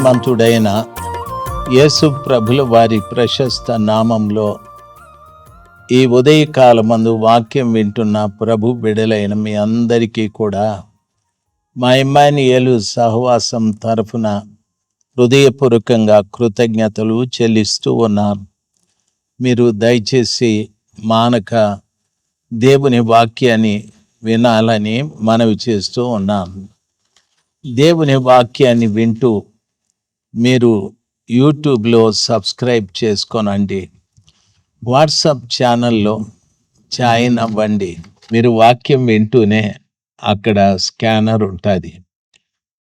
శక్తిమంతుడైన యేసు ప్రభుల వారి ప్రశస్త నామంలో ఈ ఉదయకాలమందు వాక్యం వింటున్న ప్రభు బిడలైన మీ అందరికీ కూడా మా ఇమ్మానుయేలు సహవాసం తరఫున హృదయపూర్వకంగా కృతజ్ఞతలు చెల్లిస్తూ ఉన్నాను. మీరు దయచేసి మానక దేవుని వాక్యాన్ని వినాలని మనవి చేస్తూ ఉన్నాను. దేవుని వాక్యాన్ని వింటూ మీరు యూట్యూబ్లో సబ్స్క్రైబ్ చేసుకోనండి, వాట్సాప్ ఛానల్లో జాయిన్ అవ్వండి. మీరు వాక్యం వింటూనే అక్కడ స్కానర్ ఉంటుంది,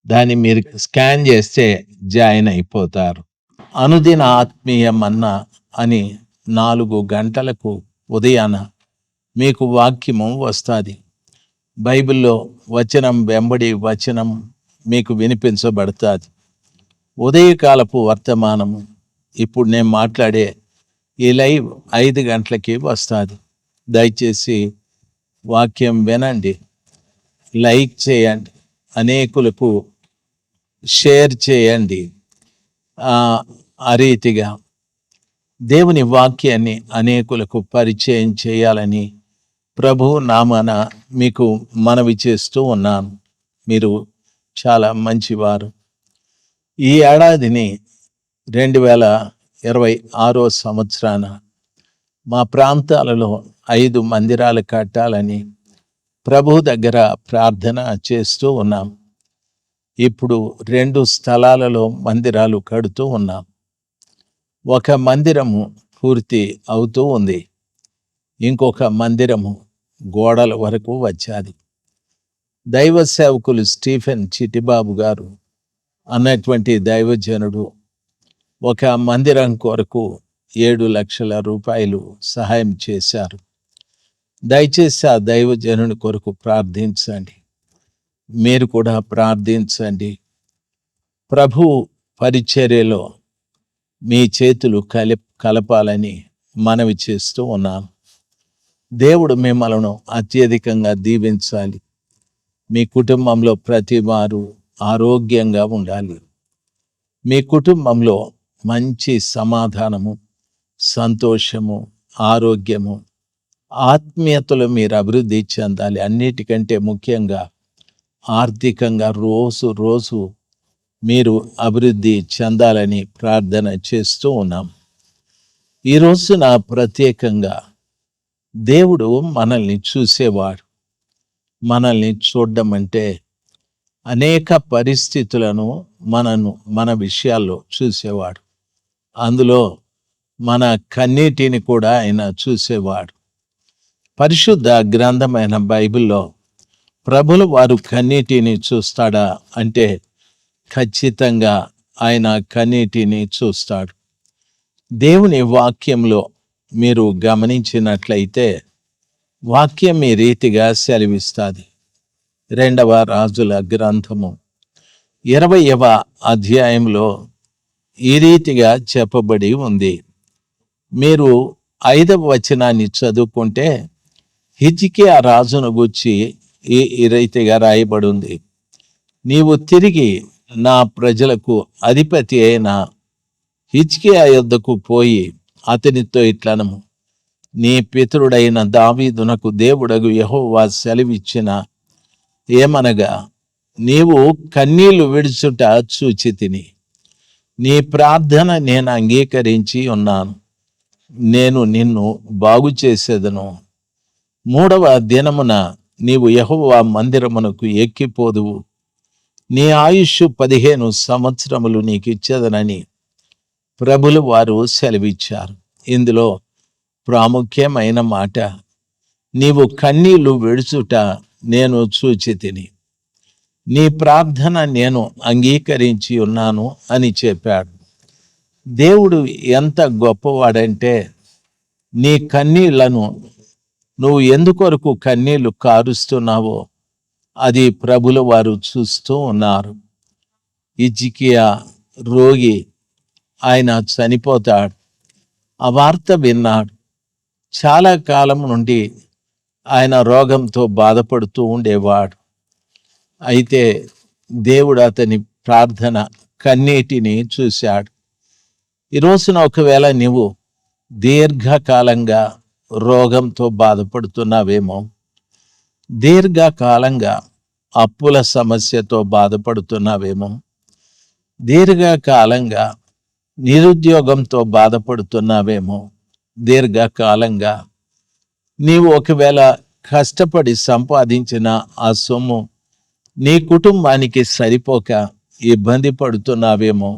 దాన్ని మీరు స్కాన్ చేస్తే జాయిన్ అయిపోతారు. అనుదిన ఆత్మీయ మన్నా అని 4 గంటలకు ఉదయాన మీకు వాక్యము వస్తుంది. బైబిల్లో వచనం వెంబడి వచనం మీకు వినిపించబడుతుంది. ఉదయకాలపు వర్తమానము ఇప్పుడు నేను మాట్లాడే ఈ లైవ్ 5 గంటలకి వస్తుంది. దయచేసి వాక్యం వినండి, లైక్ చేయండి, అనేకులకు షేర్ చేయండి. ఆ రీతిగా దేవుని వాక్యాన్ని అనేకులకు పరిచయం చేయాలని ప్రభు నామాన మీకు మనవి చేస్తూ ఉన్నాను. మీరు చాలా మంచివారు. ఈ ఏడాదిని 2026 సంవత్సరాన మా ప్రాంతాలలో 5 మందిరాలు కట్టాలని ప్రభు దగ్గర ప్రార్థన చేస్తూ ఉన్నాం. ఇప్పుడు 2 స్థలాలలో మందిరాలు కడుతూ ఉన్నాం. ఒక మందిరము పూర్తి అవుతూ ఉంది, ఇంకొక మందిరము గోడల వరకు వచ్చాది. దైవ సేవకులు స్టీఫెన్ చిట్టిబాబు గారు అన్నటువంటి దైవజనుడు ఒక మందిరం కొరకు 7 లక్షల రూపాయలు సహాయం చేశారు. దయచేసి ఆ దైవజనుని కొరకు ప్రార్థించండి, మీరు కూడా ప్రార్థించండి. ప్రభు పరిచర్యలో మీ చేతులు కలపాలని మనవి చేస్తూ ఉన్నాను. దేవుడు మిమ్మల్ని అత్యధికంగా దీవించాలి. మీ కుటుంబంలో ప్రతి వారు ఆరోగ్యంగా ఉండాలి. మీ కుటుంబంలో మంచి సమాధానము, సంతోషము, ఆరోగ్యము, ఆత్మీయతలో మీరు అభివృద్ధి చెందాలి. అన్నిటికంటే ముఖ్యంగా ఆర్థికంగా రోజు మీరు అభివృద్ధి చెందాలని ప్రార్థన చేస్తూ ఉన్నాం. ఈ రోజున ప్రత్యేకంగా దేవుడు మనల్ని చూసేవాడు. మనల్ని చూడడం అంటే అనేక పరిస్థితులను మన విషయాల్లో చూసేవాడు. అందులో మన కన్నీటిని కూడా ఆయన చూసేవాడు. పరిశుద్ధ గ్రంథమైన బైబిల్లో ప్రభులు వారు కన్నీటిని చూస్తాడా అంటే ఖచ్చితంగా ఆయన కన్నీటిని చూస్తాడు. దేవుని వాక్యంలో మీరు గమనించినట్లయితే వాక్యం ఈ రీతిగా సెలవిస్తుంది. 2వ రాజుల గ్రంథము 20వ అధ్యాయంలో ఈ రీతిగా చెప్పబడి ఉంది. మీరు 5వ వచనాన్ని చదువుకుంటే హిజ్కియా రాజును గూర్చి ఈ రీతిగా రాయబడి ఉంది. నీవు తిరిగి నా ప్రజలకు అధిపతి అయిన హిజ్కియా యొద్దకు పోయి అతనితో ఇట్లనము, నీ పితరుడైన దావీదునకు దేవుడగు యెహోవా సెలవిచ్చిన ఏమనగా, నీవు కన్నీళ్లు విడుచుట చూచితిని, నీ ప్రార్థన నేను అంగీకరించి ఉన్నాను, నేను నిన్ను బాగు చేసేదను. 3వ దినమున నీవు యెహోవా మందిరమునకు ఎక్కిపోదువు, నీ ఆయుష్ 15 సంవత్సరములు నీకు ఇచ్చేదనని ప్రభులు వారు సెలవిచ్చారు. ఇందులో ప్రాముఖ్యమైన మాట, నీవు కన్నీళ్లు విడుచుట నేను చూచితిని, నీ ప్రార్థన నేను అంగీకరించి ఉన్నాను అని చెప్పాడు. దేవుడు ఎంత గొప్పవాడంటే, నీ కన్నీళ్లను నువ్వు ఎందుకొరకు కన్నీళ్లు కారుస్తున్నావో అది ప్రభుల వారు చూస్తూ ఉన్నారు. హిజ్కియా రోగి, ఆయన చనిపోతాడు. ఆ వార్త విన్నాడు. చాలా కాలం నుండి ఆయన రోగంతో బాధపడుతూ ఉండేవాడు. అయితే దేవుడు అతని ప్రార్థన కన్నీటిని చూశాడు. ఈ రోజున ఒకవేళ నీవు దీర్ఘకాలంగా రోగంతో బాధపడుతున్నావేమో, దీర్ఘకాలంగా అప్పుల సమస్యతో బాధపడుతున్నావేమో, దీర్ఘకాలంగా నిరుద్యోగంతో బాధపడుతున్నావేమో, దీర్ఘకాలంగా నీవు ఒకవేళ కష్టపడి సంపాదించిన ఆ సొమ్ము నీ కుటుంబానికి సరిపోక ఇబ్బంది పడుతున్నావేమో,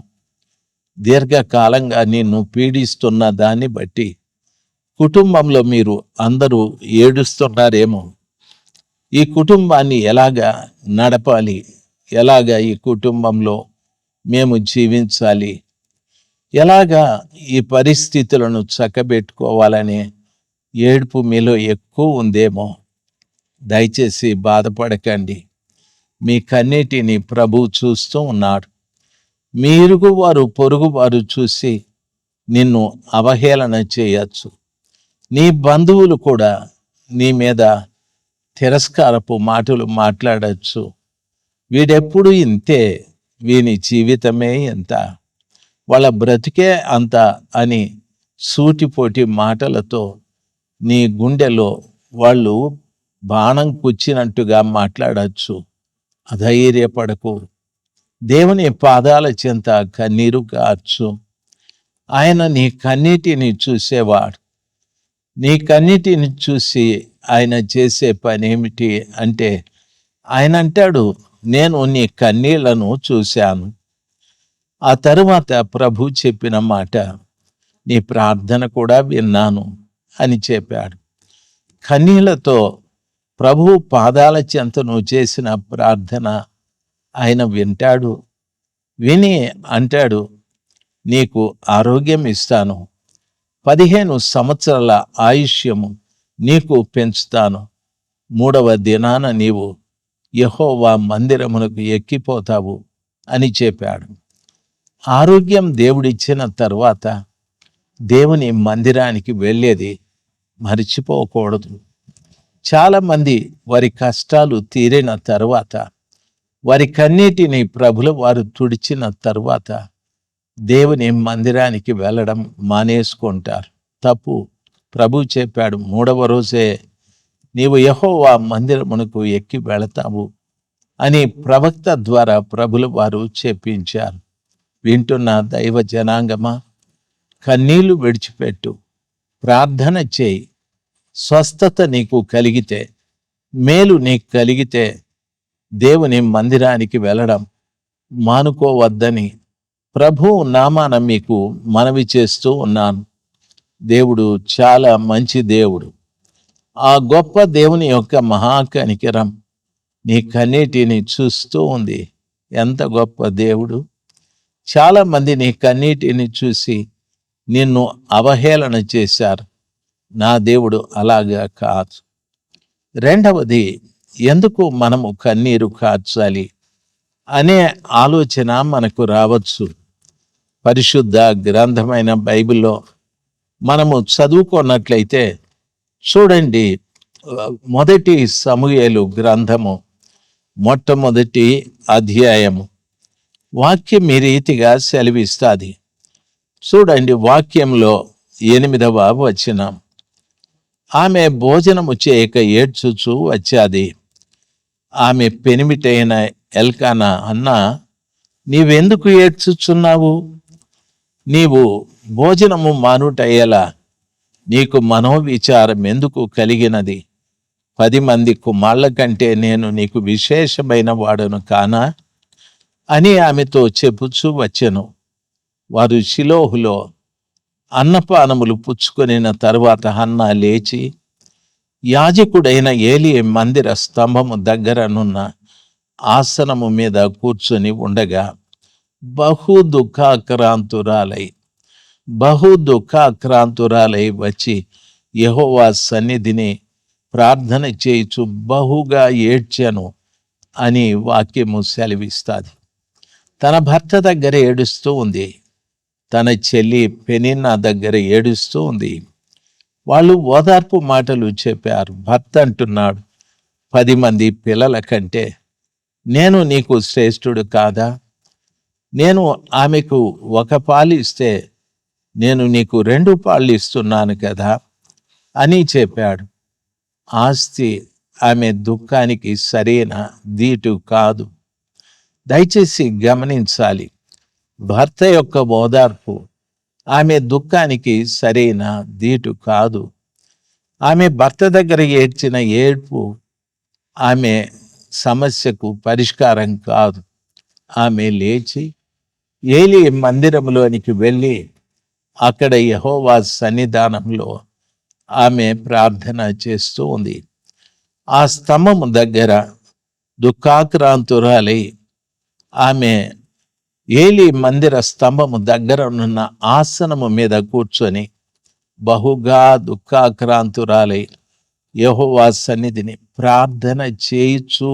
దీర్ఘకాలంగా నిన్ను పీడిస్తున్న దాన్ని బట్టి కుటుంబంలో మీరు అందరూ ఏడుస్తున్నారేమో, ఈ కుటుంబాన్ని ఎలాగా నడపాలి, ఎలాగా ఈ కుటుంబంలో మేము జీవించాలి, ఎలాగా ఈ పరిస్థితులను చక్కబెట్టుకోవాలనే ఏడుపు మీలో ఎక్కువ ఉందేమో, దయచేసి బాధపడకండి. మీ కన్నీటిని ప్రభువు చూస్తూ ఉన్నాడు. మీ ఇరుగువారు పొరుగువారు చూసి నిన్ను అవహేళన చేయొచ్చు. నీ బంధువులు కూడా నీ మీద తిరస్కారపు మాటలు మాట్లాడచ్చు. వీడెప్పుడు ఇంతే, వీని జీవితమే ఎంత, వాళ్ళ బ్రతికే అంత అని సూటిపోటి మాటలతో నీ గుండెలో వాళ్ళు బాణం కుచ్చినట్టుగా మాట్లాడచ్చు. అధైర్యపడకు. దేవుని పాదాల చెంత కన్నీరు కార్చు. ఆయన నీ కన్నీటిని చూసేవాడు. నీ కన్నీటిని చూసి ఆయన చేసే పని ఏమిటి అంటే, ఆయన అంటాడు, నేను నీ కన్నీళ్లను చూశాను. ఆ తరువాత ప్రభు చెప్పిన మాట, నీ ప్రార్థన కూడా విన్నాను అని చెప్పాడు. కన్నీళ్లతో ప్రభు పాదాల చెంత నువ్వు చేసిన ప్రార్థన ఆయన వింటాడు. విని అంటాడు, నీకు ఆరోగ్యం ఇస్తాను, 15 సంవత్సరాల ఆయుష్యము నీకు పెంచుతాను, 3వ దినాన నీవు యెహోవా మందిరమునకు ఎక్కిపోతావు అని చెప్పాడు. ఆరోగ్యం దేవుడిచ్చిన తర్వాత దేవుని మందిరానికి వెళ్ళేది మర్చిపోకూడదు. చాలామంది వారి కష్టాలు తీరిన తర్వాత, వారి కన్నీటిని ప్రభుల వారు తుడిచిన తర్వాత దేవుని మందిరానికి వెళ్ళడం మానేసుకుంటారు. తప్పు. ప్రభు చెప్పాడు, 3వ రోజే నీవు యెహోవా మందిరమునకు ఎక్కి వెళతావు అని ప్రవక్త ద్వారా ప్రభుల వారు చెప్పించారు. వింటున్న దైవ జనాంగమా, కన్నీళ్లు విడిచిపెట్టు, ప్రార్థన చేయి. స్వస్థత నీకు కలిగితే, మేలు నీకు కలిగితే దేవుని మందిరానికి వెళ్ళడం మానుకోవద్దని ప్రభు నామాన మీకు మనవి చేస్తూ ఉన్నాను. దేవుడు చాలా మంచి దేవుడు. ఆ గొప్ప దేవుని యొక్క మహాకనికరం నీ కన్నీటిని చూస్తూ ఉంది. ఎంత గొప్ప దేవుడు. చాలామంది నీ కన్నీటిని చూసి నిన్ను అవహేళన చేశారు. నా దేవుడు అలాగా కాదు. రెండవది, ఎందుకు మనము కన్నీరు కార్చాలి అనే ఆలోచన మనకు రావచ్చు. పరిశుద్ధ గ్రంథమైన బైబిల్లో మనము చదువుకున్నట్లయితే చూడండి, 1 సమూయేలు గ్రంథము 1వ అధ్యాయము వాక్యం ఈ రీతిగా సెలవిస్తుంది. చూడండి, వాక్యంలో 8వ వచనం, ఆమె భోజనము చేయక ఏడ్చుచూ వచ్చాది. ఆమె పెనిమిటైన ఎల్కానా, అన్నా, నీవెందుకు ఏడ్చుచున్నావు? నీవు భోజనము మానుటయ్యేలా నీకు మనోవిచారం ఎందుకు కలిగినది? 10 మంది కుమార్ల కంటే నేను నీకు విశేషమైన వాడను కానా అని ఆమెతో చెప్పుచూ వచ్చెను. వారు షిలోహులో అన్నపానములు పుచ్చుకొనిన తరువాత హన్నా లేచి యాజకుడైన ఏలీ మందిర స్తంభము దగ్గరనున్న ఆసనము మీద కూర్చొని ఉండగా బహు దుఃఖాక్రాంతురాలై వచ్చి యెహోవా సన్నిధిని ప్రార్థన చేయుచు బహుగా ఏడ్చెను అని వాక్యము సెలవిస్తుంది. తన భర్త దగ్గర ఏడుస్తూ ఉంది. తన చెల్లి పెనిన్నా దగ్గర ఏడుస్తూ ఉంది. వాళ్ళు ఓదార్పు మాటలు చెప్పారు. భర్త అంటున్నాడు, 10 మంది పిల్లల కంటే నేను నీకు శ్రేష్ఠుడు కాదా? నేను ఆమెకు ఒక పాలు ఇస్తే నేను నీకు 2 పాళ్ళు ఇస్తున్నాను కదా అని చెప్పాడు. ఆస్తి ఆమె దుఃఖానికి సరైన దీటు కాదు. దయచేసి గమనించాలి, భర్త యొక్క ఓదార్పు ఆమె దుఃఖానికి సరైన దీటు కాదు. ఆమె భర్త దగ్గర ఏడ్చిన ఏడ్పు ఆమె సమస్యకు పరిష్కారం కాదు. ఆమె లేచి ఏలీ మందిరంలోనికి వెళ్ళి అక్కడ యెహోవా సన్నిధానంలో ఆమె ప్రార్థన చేస్తూ ఉంది. ఆ స్తంభము దగ్గర దుఃఖాక్రాంతురాలై ఆమె ఏలీ మందిర స్తంభము దగ్గర ఉన్న ఆసనము మీద కూర్చొని బహుగా దుఃఖాక్రాంతురాలై యెహోవా సన్నిధిని ప్రార్థన చేయుచు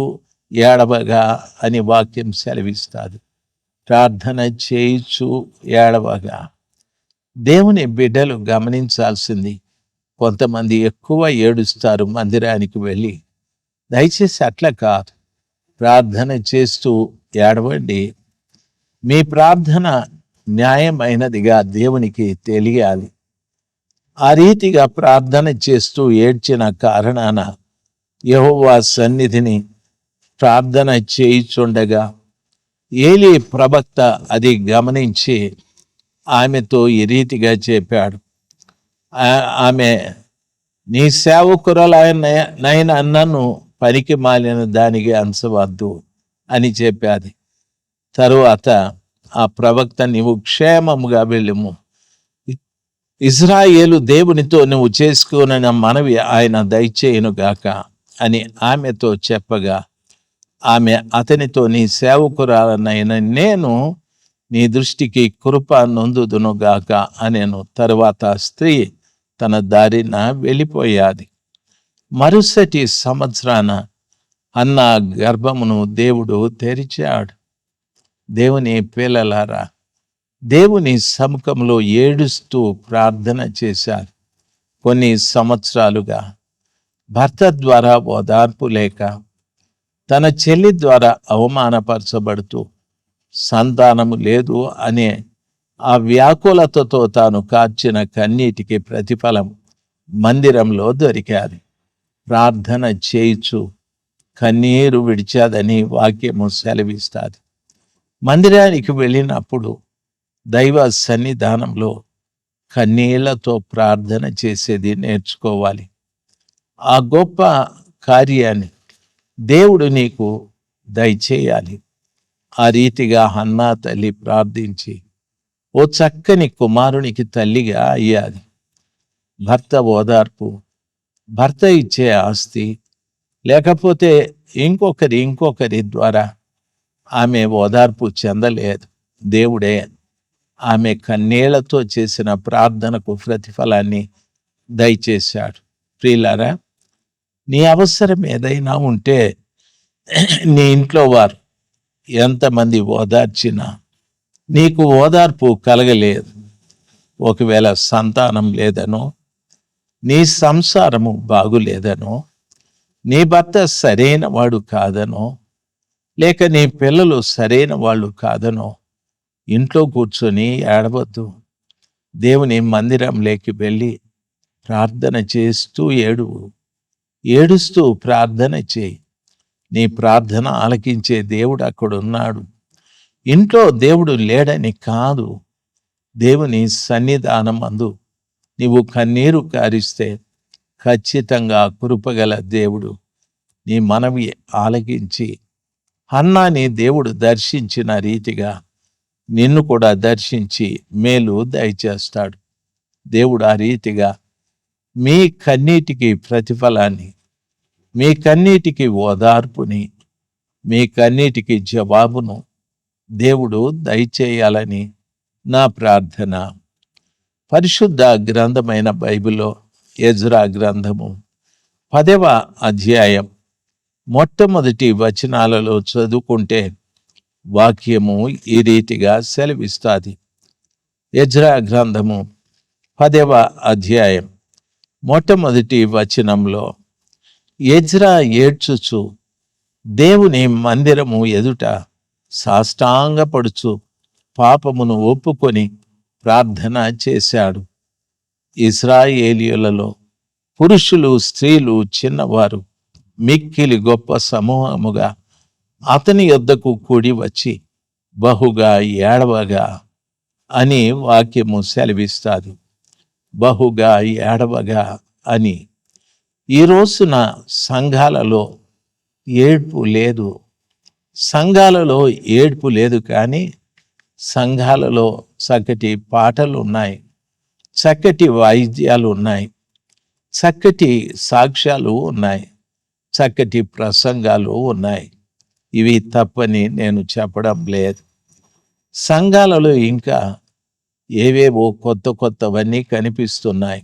ఏడవగా అని వాక్యం సెలవిస్తాది. ప్రార్థన చేయుచు ఏడవగా. దేవుని బిడ్డలు గమనించాల్సింది, కొంతమంది ఎక్కువ ఏడుస్తారు మందిరానికి వెళ్ళి. దయచేసి అట్లా కాదు, ప్రార్థన చేస్తూ ఏడవండి. మీ ప్రార్థన న్యాయమైనదిగా దేవునికి తెలియాలి. ఆ రీతిగా ప్రార్థన చేస్తూ ఏడ్చిన కారణాన యెహోవా సన్నిధిని ప్రార్థన చేయుచుండగా ఏలీ ప్రవక్త అది గమనించి ఆమెతో ఈ రీతిగా చెప్పాడు. ఆమె నీ సేవకురాలైన నన్ను పనికి మాలిన దానికి అంచవద్దు అని చెప్పాది. తరువాత ఆ ప్రవక్త, నీవు క్షేమముగా వెళ్ళుము, ఇజ్రాయేలు దేవునితో నువ్వు చేసుకున్న మనవి ఆయన దయచేయునుగాక అని ఆమెతో చెప్పగా ఆమె అతనితో, నీ సేవకురాలనైన నేను నీ దృష్టికి కృప నొందుదునుగాక అనేను. తరువాత స్త్రీ తన దారిన వెళ్ళిపోయాది. మరుసటి సంవత్సరాన అన్న గర్భమును దేవుడు తెరిచాడు. దేవుని పిల్లలారా, దేవుని సముఖంలో ఏడుస్తూ ప్రార్థన చేశారు. కొన్ని సంవత్సరాలుగా భర్త ద్వారా ఓదార్పు లేక, తన చెల్లి ద్వారా అవమానపరచబడుతూ, సంతానము లేదు అనే ఆ వ్యాకులతతో తాను కార్చిన కన్నీటికి ప్రతిఫలం మందిరంలో దొరికాది. ప్రార్థన చేయుచు కన్నీరు విడిచాదని వాక్యము సెలవిస్తాది. మందిరానికి వెళ్ళినప్పుడు దైవ సన్నిధానంలో కన్నీళ్లతో ప్రార్థన చేసేది నేర్చుకోవాలి. ఆ గొప్ప కార్యాన్ని దేవుడు నీకు దయచేయాలి. ఆ రీతిగా హన్నా తల్లి ప్రార్థించి ఓ చక్కని కుమారునికి తల్లిగా అయ్యాది. భర్త ఓదార్పు, భర్త ఇచ్చే ఆస్తి, లేకపోతే ఇంకొకరి ద్వారా ఆమె ఓదార్పు చెందలేదు. దేవుడే ఆమె కన్నీళ్లతో చేసిన ప్రార్థనకు ప్రతిఫలాన్ని దయచేశాడు. ప్రియులారా, నీ అవసరం ఏదైనా ఉంటే నీ ఇంట్లో వారు ఎంతమంది ఓదార్చినా నీకు ఓదార్పు కలగలేదు. ఒకవేళ సంతానం లేదనో, నీ సంసారము బాగులేదనో, నీ భర్త సరైన వాడు కాదనో, లేక నీ పిల్లలు సరైన వాళ్ళు కాదనో ఇంట్లో కూర్చొని ఏడవద్దు. దేవుని మందిరంలోకి వెళ్ళి ప్రార్థన చేస్తూ ఏడుస్తూ ప్రార్థన చేయి. నీ ప్రార్థన ఆలకించే దేవుడు అక్కడున్నాడు. ఇంట్లో దేవుడు లేడని కాదు, దేవుని సన్నిధానం అందు నీవు కన్నీరు కారిస్తే ఖచ్చితంగా కృపగల దేవుడు నీ మనవి ఆలకించి, హన్నాని దేవుడు దర్శించిన రీతిగా నిన్ను కూడా దర్శించి మేలు దయచేస్తాడు. దేవుడు ఆ రీతిగా మీ కన్నీటికి ప్రతిఫలాన్ని, మీ కన్నీటికి ఓదార్పుని, మీ కన్నీటికి జవాబును దేవుడు దయచేయాలని నా ప్రార్థన. పరిశుద్ధ గ్రంథమైన బైబిల్లో ఎజ్రా గ్రంథము 10వ అధ్యాయం మొట్టమొదటి వచనాలలో చదువుకుంటే వాక్యము ఈ రీతిగా సెలవిస్తాది. ఎజ్రా గ్రంథము 10వ అధ్యాయం మొట్టమొదటి వచనంలో, ఎజ్రా ఏడ్చుచు దేవుని మందిరము ఎదుట సాష్టాంగపడుచు పాపమును ఒప్పుకొని ప్రార్థన చేశాడు. ఇశ్రాయేలీయులలో పురుషులు, స్త్రీలు, చిన్నవారు మిక్కిలి గొప్ప సమూహముగా అతని యొద్దకు కూడి వచ్చి బహుగా ఏడవగా అని వాక్యము సెలవిస్తాది. బహుగా ఏడవగా అని. ఈ రోజున సంఘాలలో ఏడ్పు లేదు. సంఘాలలో ఏడ్పు లేదు, కానీ సంఘాలలో చక్కటి పాటలు ఉన్నాయి, చక్కటి వాయిద్యాలు ఉన్నాయి, చక్కటి సాక్ష్యాలు ఉన్నాయి, చక్కటి ప్రసంగాలు ఉన్నాయి. ఇవి తప్పని నేను చెప్పడం లేదు. సంఘాలలో ఇంకా ఏవేవో కొత్త కొత్తవన్నీ కనిపిస్తున్నాయి.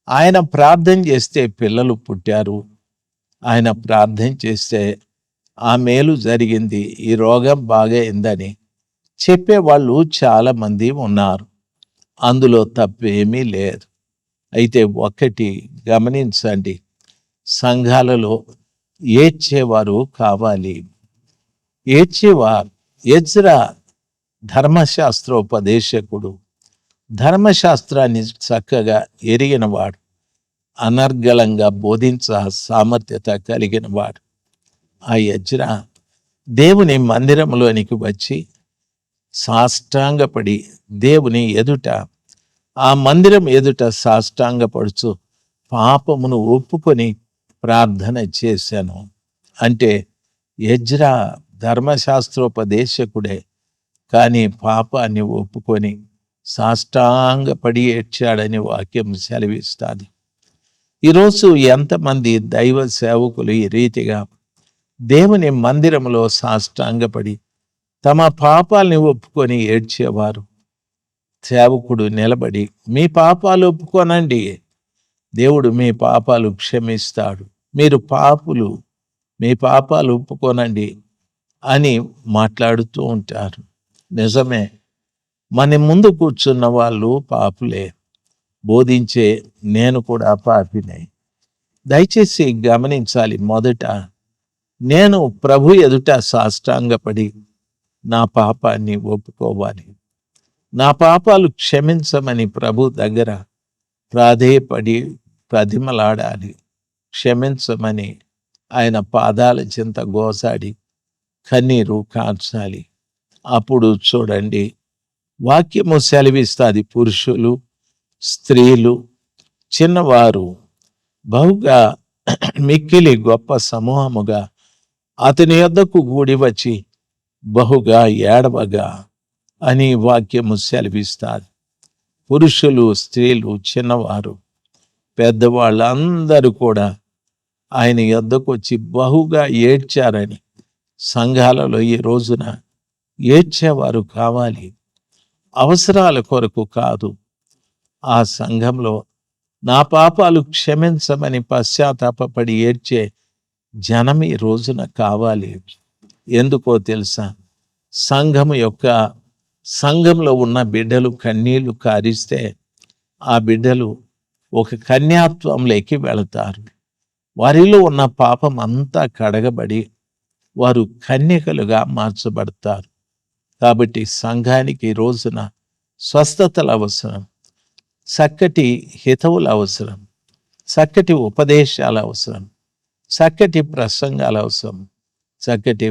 ఆయన ప్రార్థన చేస్తే పిల్లలు పుట్టారు, ఆయన ప్రార్థన చేస్తే ఆ మేలు జరిగింది, ఈ రోగం బాగైందని చెప్పేవాళ్ళు చాలామంది ఉన్నారు. అందులో తప్పేమీ లేదు. అయితే ఒక్కటి గమనించండి, సంఘాలలో ఏడ్చేవారు కావాలి. ఏడ్చేవారు. ఎజ్రా ధర్మశాస్త్రోపదేశకుడు, ధర్మశాస్త్రాన్ని చక్కగా ఎరిగినవాడు, అనర్గళంగా బోధించ సామర్థ్యత కలిగినవాడు. ఆ ఎజ్రా దేవుని మందిరంలోనికి వచ్చి సాష్టాంగపడి దేవుని ఎదుట, ఆ మందిరం ఎదుట సాష్టాంగపడుచు పాపమును ఒప్పుకొని ప్రార్థన చేశాను. అంటే ఎజ్రా ధర్మశాస్త్రోపదేశకుడే, కానీ పాపాన్ని ఒప్పుకొని సాష్టాంగపడి ఏడ్చాడని వాక్యం సెలవిస్తుంది. ఈరోజు ఎంతమంది దైవ సేవకులు ఈ రీతిగా దేవుని మందిరంలో సాష్టాంగపడి తమ పాపాలని ఒప్పుకొని ఏడ్చేవారు? సేవకుడు నిలబడి మీ పాపాలు ఒప్పుకోనండి, దేవుడు మీ పాపాలు క్షమిస్తాడు, మీరు పాపులు, మీ పాపాలు ఒప్పుకోనండి అని మాట్లాడుతూ ఉంటారు. నిజమే, మన ముందు కూర్చున్న వాళ్ళు పాపులే, బోధించే నేను కూడా పాపినే. దయచేసి గమనించాలి, మొదట నేను ప్రభు ఎదుట సాష్టాంగపడి నా పాపాన్ని ఒప్పుకోవాలి, నా పాపాలు క్షమించమని ప్రభు దగ్గర ప్రాధేయపడి ప్రతిమలాడాలి, క్షమించమని ఆయన పాదాల చింత గోసాడి కన్నీరు కార్చాలి. అప్పుడు చూడండి, వాక్యము సెలవిస్తుంది, పురుషులు, స్త్రీలు, చిన్నవారు బహుగా మిక్కిలి గొప్ప సమూహముగా అతని యొద్దకు కూడి వచ్చి బహుగా ఏడవగా అని వాక్యము సెలవిస్తారు. పురుషులు, స్త్రీలు, చిన్నవారు, పెద్దవాళ్ళందరూ కూడా ఆయన యొద్దకు వచ్చి బహుగా ఏడ్చారని. సంఘాలలో ఈ రోజున ఏడ్చేవారు కావాలి, అవసరాల కొరకు కాదు. ఆ సంఘంలో నా పాపాలు క్షమించమని పశ్చాత్తాపపడి ఏడ్చే జనం ఈ రోజున కావాలి. ఎందుకో తెలుసా? సంఘంలో ఉన్న బిడ్డలు కన్నీళ్లు కారిస్తే ఆ బిడ్డలు ఒక కన్యాత్వంలోకి వెళతారు. వారిలో ఉన్న పాపం అంతా కడగబడి వారు కన్యకలుగా మార్చబడతారు. కాబట్టి సంఘానికి ఈ రోజున స్వస్థతలు అవసరం, చక్కటి హితవులు అవసరం, చక్కటి ఉపదేశాలు అవసరం, చక్కటి ప్రసంగాలు అవసరం, చక్కటి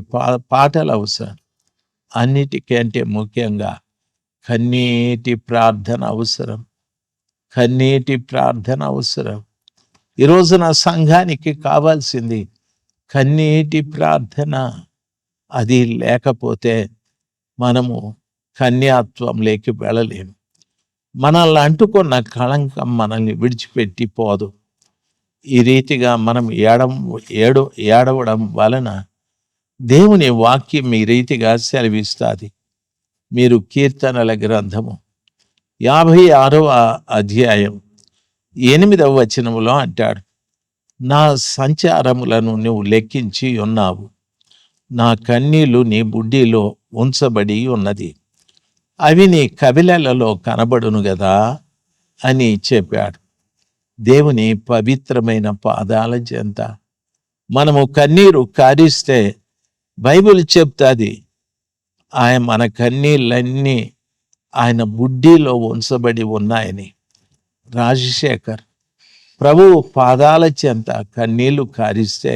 పాటలు అవసరం. అన్నిటికంటే ముఖ్యంగా కన్నీటి ప్రార్థన అవసరం, కన్నీటి ప్రార్థన అవసరం. ఈ రోజున సంఘానికి కావాల్సింది కన్నీటి ప్రార్థన. అది లేకపోతే మనము కన్యాత్వంలోకి వెళ్ళలేము. మనల్ని అంటుకున్న కళంకం మనల్ని విడిచిపెట్టి పోదు. ఈ రీతిగా మనం ఏడవడం వలన దేవుని వాక్యం ఈ రీతిగా సెలవిస్తుంది. మీరు కీర్తనల గ్రంథము 56వ అధ్యాయం 8వ వచనములో అంటాడు, నా సంచారములను నువ్వు లెక్కించి ఉన్నావు, నా కన్నీళ్లు నీ బుడ్డిలో ఉంచబడి ఉన్నది, అవి నీ కవిలలలో కనబడును గదా అని చెప్పాడు. దేవుని పవిత్రమైన పాదాల చెంత మనము కన్నీరు కారిస్తే బైబిల్ చెప్తాది, ఆయన మన కన్నీళ్ళన్నీ ఆయన బుడ్డిలో ఉంచబడి ఉన్నాయని రాజశేఖర్ ప్రభువు పాదాల చెంత కన్నీళ్లు కారిస్తే,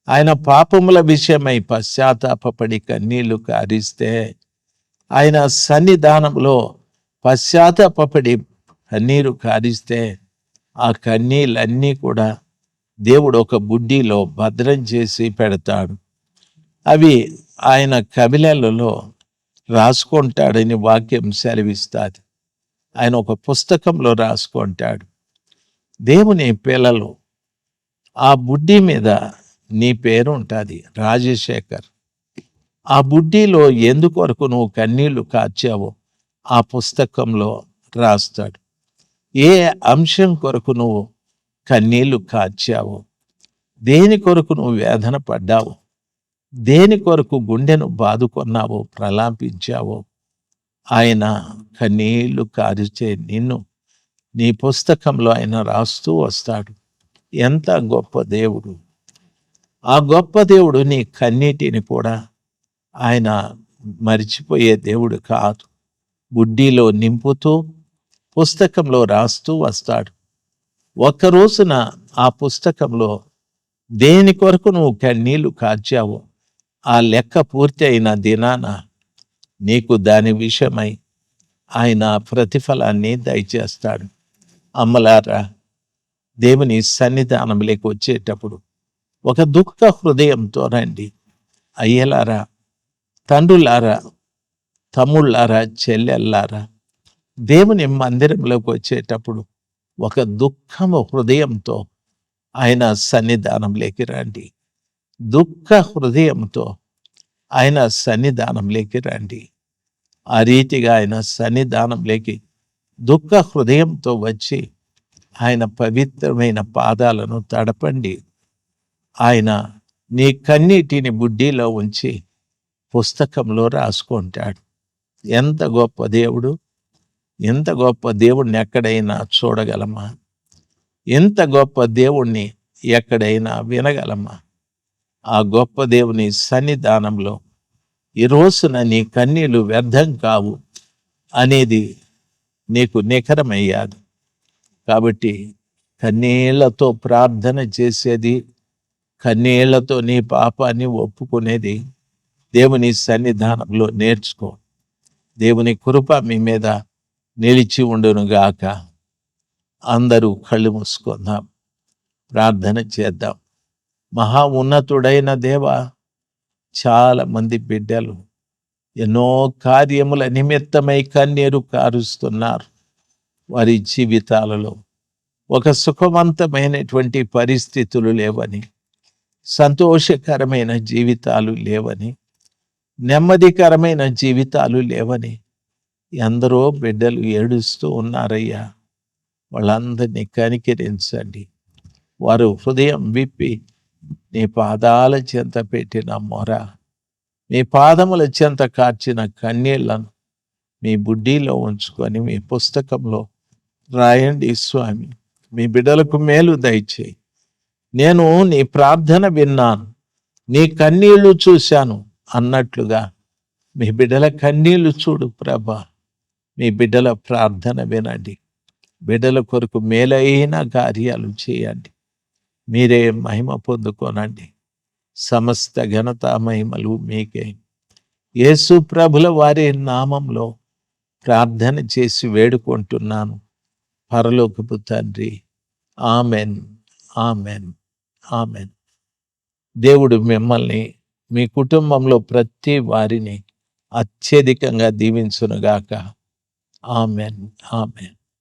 ఆయన పాపముల విషయమై పశ్చాత్తాపపడి కన్నీళ్లు కారిస్తే, ఆయన సన్నిధానంలో పశ్చాత్తాపపడి కన్నీరు కారిస్తే, ఆ కన్నీళ్ళన్నీ కూడా దేవుడు ఒక బుడ్డిలో భద్రం చేసి పెడతాడు. అవి ఆయన కవిలలలో రాసుకుంటాడని వాక్యం సెలవిస్తుంది. ఆయన ఒక పుస్తకంలో రాసుకుంటాడు. దేవుని పిల్లలు, ఆ బుడ్డి మీద నీ పేరు ఉంటుంది, రాజశేఖర్. ఆ బుడ్డిలో ఎందుకొరకు నువ్వు కన్నీళ్లు కార్చావో ఆ పుస్తకంలో రాస్తాడు. ఏ అంశం కొరకు నువ్వు కన్నీళ్లు కార్చావో, దేని కొరకు నువ్వు వేదన పడ్డావో, దేని కొరకు గుండెను బాదుకున్నావో, ప్రలాపించావో, ఆయన కన్నీళ్లు కారిచే నిన్ను నీ పుస్తకంలో ఆయన రాస్తూ వస్తాడు. ఎంత గొప్ప దేవుడు! ఆ గొప్ప దేవుడు నీ కన్నీటిని కూడా ఆయన మరిచిపోయే దేవుడు కాదు. బుడ్డిలో నింపుతూ పుస్తకంలో రాస్తూ వస్తాడు. ఒక్క రోజున ఆ పుస్తకంలో దేని కొరకు నువ్వు కన్నీళ్లు కార్చావో ఆ లెక్క పూర్తి అయిన దినాన నీకు దాని విషయమై ఆయన ప్రతిఫలాన్ని దయచేస్తాడు. అమ్మలారా, దేవుని సన్నిధానంలోకి వచ్చేటప్పుడు ఒక దుఃఖ హృదయంతో రండి. అయ్యలారా, తండ్రులారా, తమ్ముళ్ళారా, చెల్లెల్లారా, దేవుని మందిరంలోకి వచ్చేటప్పుడు ఒక దుఃఖము హృదయంతో ఆయన సన్నిధానంలోకి రండి. దుఃఖ హృదయంతో ఆయన సన్నిధానంలోకి రండి. ఆ రీతిగా ఆయన సన్నిధానంలోకి దుఃఖ హృదయంతో వచ్చి ఆయన పవిత్రమైన పాదాలను తడపండి. ఆయన నీ కన్నీటిని బుడ్డిలో ఉంచి పుస్తకంలో రాసుకుంటాడు. ఎంత గొప్ప దేవుడు! ఎంత గొప్ప దేవుణ్ణి ఎక్కడైనా చూడగలమా? ఎంత గొప్ప దేవుణ్ణి ఎక్కడైనా వినగలమా? ఆ గొప్ప దేవుని సన్నిధానంలో ఈ రోజున నీ కన్నీళ్లు వ్యర్థం కావు అనేది నీకు నిఖరమయ్యాదు. కాబట్టి కన్నీళ్లతో ప్రార్థన చేసేది, కన్నీళ్లతో నీ పాపాన్ని ఒప్పుకునేది దేవుని సన్నిధానంలో నేర్చుకో. దేవుని కృప మీ మీద నిలిచి ఉండునుగాక. అందరూ కళ్ళు మూసుకుందాం, ప్రార్థన చేద్దాం. మహా ఉన్నతుడైన దేవ, చాలా మంది బిడ్డలు ఎన్నో కార్యముల నిమిత్తమై కన్నీరు కారుస్తున్నారు. వారి జీవితాలలో ఒక సుఖవంతమైనటువంటి పరిస్థితులు లేవని, సంతోషకరమైన జీవితాలు లేవని, నెమ్మదికరమైన జీవితాలు లేవని ఎందరో బిడ్డలు ఏడుస్తూ ఉన్నారయ్యా. వాళ్ళందరినీ కనికరించండి. వారు హృదయం విప్పి నీ పాదాల చెంత పెట్టిన మొర, మీ పాదముల చెంత కార్చిన కన్నీళ్లను మీ బుడ్డిలో ఉంచుకొని మీ పుస్తకంలో రాయండి స్వామి. మీ బిడ్డలకు మేలు దయచేయి. నేను నీ ప్రార్థన విన్నాను, నీ కన్నీళ్లు చూశాను అన్నట్లుగా మీ బిడ్డల కన్నీళ్లు చూడు ప్రభా. మీ బిడ్డల ప్రార్థన వినండి. బిడ్డల కొరకు మేలైన కార్యాలు చేయండి. మీరే మహిమ పొందుకోనండి. సమస్త ఘనత మహిమలు మీకే. యేసు ప్రభుల వారి నామంలో ప్రార్థన చేసి వేడుకుంటున్నాను పరలోకపు తండ్రి. Amen, amen, amen. దేవుడు మిమ్మల్ని, మీ కుటుంబంలో ప్రతి వారిని అత్యధికంగా దీవించునుగాక. Amen, amen.